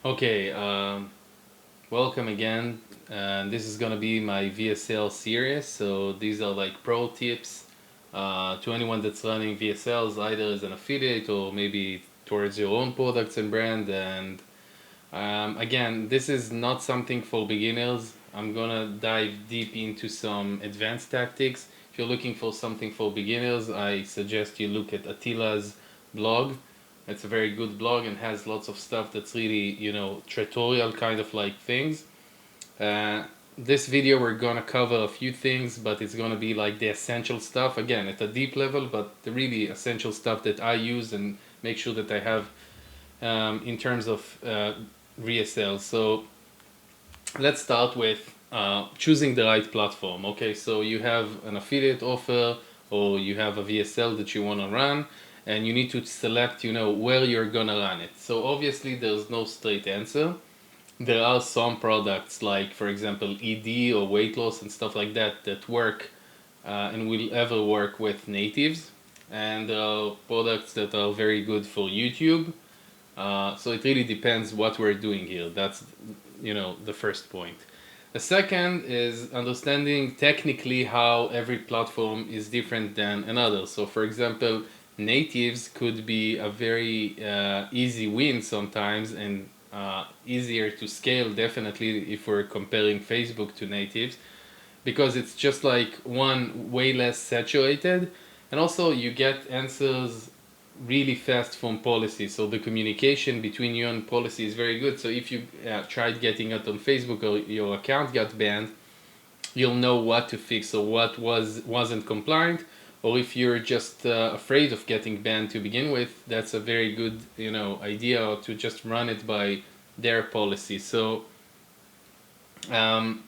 Okay, welcome again. This is gonna be my VSL series. So these are like pro tips to anyone that's running VSLs, either as an affiliate or maybe towards your own products and brand. And again, this is not something for beginners. I'm gonna dive deep into some advanced tactics. If you're looking for something for beginners, I suggest you look at Attila's blog. It's a very good blog and has lots of stuff that's really, tutorial kind of like things. Uh, this video we're gonna cover a few things, but it's gonna be like the essential stuff. Again, at a deep level, but the really essential stuff that I use and make sure that I have in terms of VSL. So let's start with choosing the right platform. Okay, so you have an affiliate offer or you have a VSL that you want to run, and you need to select, where you're gonna run it. So obviously there's no straight answer. There are some products like, for example, ED or weight loss and stuff like that that work and will ever work with natives, and there are products that are very good for YouTube. So it really depends what we're doing here. That's the first point. The second is understanding technically how every platform is different than another. So for example, natives could be a very easy win sometimes and easier to scale definitely if we're comparing Facebook to natives, because it's just like one way less saturated, and also you get answers really fast from policy, so the communication between you and policy is very good. So if you tried getting it on Facebook or your account got banned, you'll know what to fix or what wasn't compliant. Or if you're just afraid of getting banned to begin with, that's a very good idea to just run it by their policy. So um,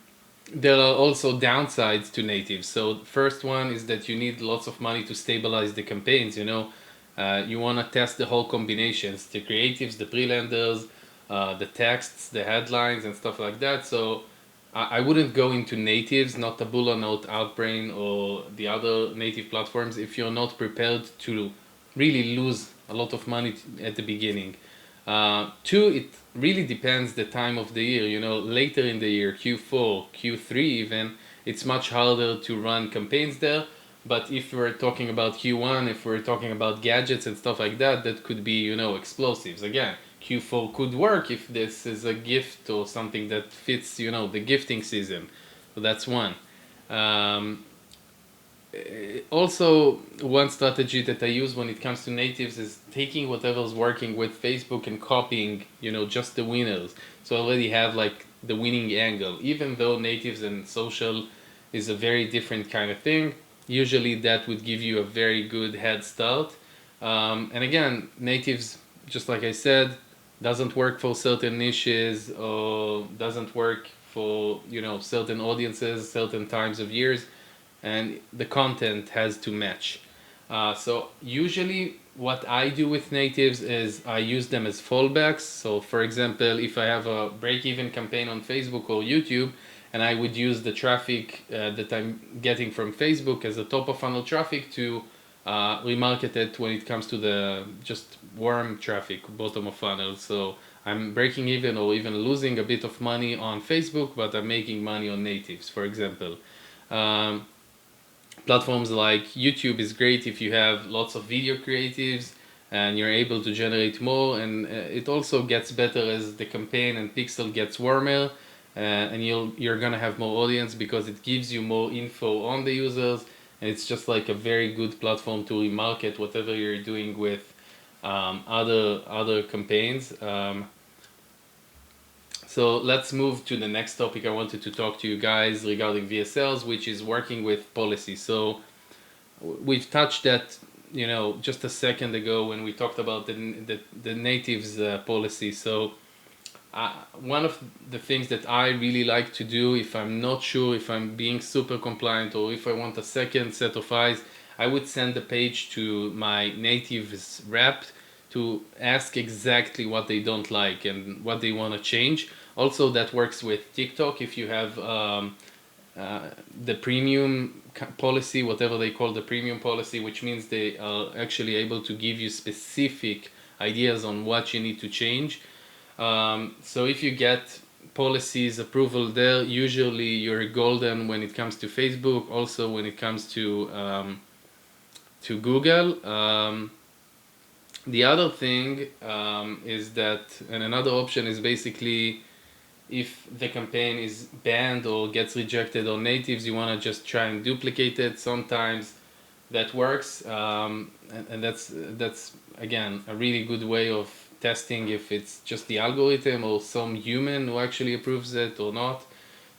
there are also downsides to natives. So first one is that you need lots of money to stabilize the campaigns. You want to test the whole combinations, the creatives, the pre-lenders, the texts, the headlines, and stuff like that. So I wouldn't go into natives, not Taboola, not Outbrain, or the other native platforms if you're not prepared to really lose a lot of money at the beginning. Two, it really depends the time of the year. Later in the year, Q4, Q3 even, it's much harder to run campaigns there. But if we're talking about Q1, if we're talking about gadgets and stuff like that, that could be, explosives. Again, Q4 could work if this is a gift or something that fits, the gifting season. So that's one. Um, Also, one strategy that I use when it comes to natives is taking whatever's working with Facebook and copying, just the winners. So I already have like the winning angle. Even though natives and social is a very different kind of thing, usually that would give you a very good head start. And again, natives, just like I said, doesn't work for certain niches or doesn't work for certain audiences, certain times of years, and the content has to match. So usually what I do with natives is I use them as fallbacks. So for example, if I have a break-even campaign on Facebook or YouTube, and I would use the traffic that I'm getting from Facebook as a top of funnel traffic to remarket it when it comes to the just warm traffic, bottom of funnel. So I'm breaking even or even losing a bit of money on Facebook, but I'm making money on natives, for example. Um, Platforms like YouTube is great if you have lots of video creatives and you're able to generate more, and it also gets better as the campaign and pixel gets warmer, and you're gonna have more audience because it gives you more info on the users, and it's just like a very good platform to remarket whatever you're doing with other campaigns. So let's move to the next topic I wanted to talk to you guys regarding VSLs, which is working with policy. So we've touched that, just a second ago when we talked about the natives policy. So one of the things that I really like to do, if I'm not sure if I'm being super compliant or if I want a second set of eyes, I would send a page to my natives rep to ask exactly what they don't like and what they want to change. Also, that works with TikTok. If you have the premium policy, whatever they call the premium policy, which means they are actually able to give you specific ideas on what you need to change. So if you get policies approval there, usually you're golden when it comes to Facebook, also when it comes to Google. The other thing is that, and another option is basically if the campaign is banned or gets rejected on natives, you want to just try and duplicate it. Sometimes that works, and that's again a really good way of testing if it's just the algorithm or some human who actually approves it or not.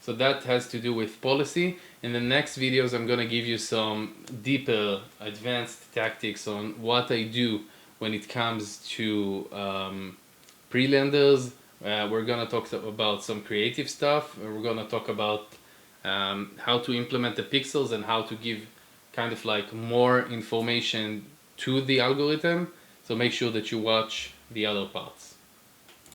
So that has to do with policy. In the next videos, I'm going to give you some deeper, advanced tactics on what I do when it comes to pre-lenders. We're going to talk about some creative stuff. We're going to talk about how to implement the pixels and how to give kind of like more information to the algorithm. So make sure that you watch the other parts.